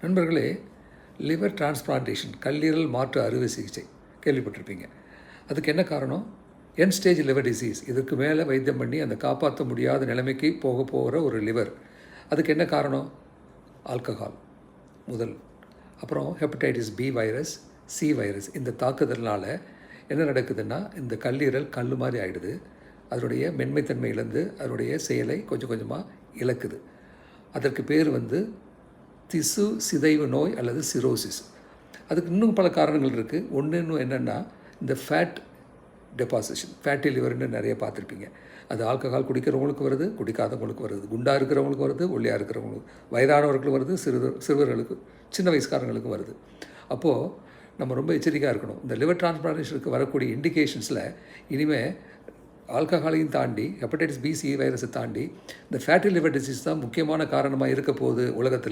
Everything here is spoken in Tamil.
நண்பர்களே, லிவர் டிரான்ஸ்பிளான்டேஷன் கல்லீரல் மாற்று அறுவை சிகிச்சை கேள்விப்பட்டிருப்பீங்க. அதுக்கு என்ன காரணம்? End stage liver disease. இதுக்கு மேலே வைத்தியம் பண்ணி அந்த காப்பாற்ற முடியாத நிலைமைக்கு போகிற ஒரு லிவர். அதுக்கு என்ன காரணம்? ஆல்கஹால் முதல். அப்புறம் hepatitis B virus, C virus. இந்த தாக்குதல்னால் என்ன நடக்குதுன்னா, இந்த கல்லீரல் கல் மாதிரி ஆகிடுது. அதனுடைய மென்மைத்தன்மை இழந்து அதனுடைய செயலை கொஞ்சம் கொஞ்சமாக இழக்குது. அதற்கு பேர் திசு சிதைவு நோய் அல்லது சிரோசிஸ். அதுக்கு இன்னும் பல காரணங்கள் இருக்குது. ஒன்று என்னென்னா, இந்த ஃபேட் டெபாசிஷன், ஃபேட்டி லிவர்னு நிறைய பார்த்துருப்பீங்க. அது ஆல்கஹால் குடிக்கிறவங்களுக்கு வருது, குடிக்காதவங்களுக்கு வருது, குண்டாக இருக்கிறவங்களுக்கு வருது, ஒல்லியாக இருக்கிறவங்களுக்கு, வயதானவர்களுக்கு வருது, சிறுவர்களுக்கு, சின்ன வயசுக்காரங்களுக்கும் வருது. அப்போது நம்ம ரொம்ப எச்சரிக்கையாக இருக்கணும். இந்த லிவர் டிரான்ஸ்பிளான்டேஷனுக்கு வரக்கூடிய இண்டிகேஷன்ஸில் இனிமேல் ஆல்கஹாலையும் தாண்டி ஹெப்படைட்டிஸ் பி, சி வைரஸை தாண்டி இந்த ஃபேட்டி லிவர் டிசீஸ் தான் முக்கியமான காரணமாக இருக்க போகுது உலகத்தில்.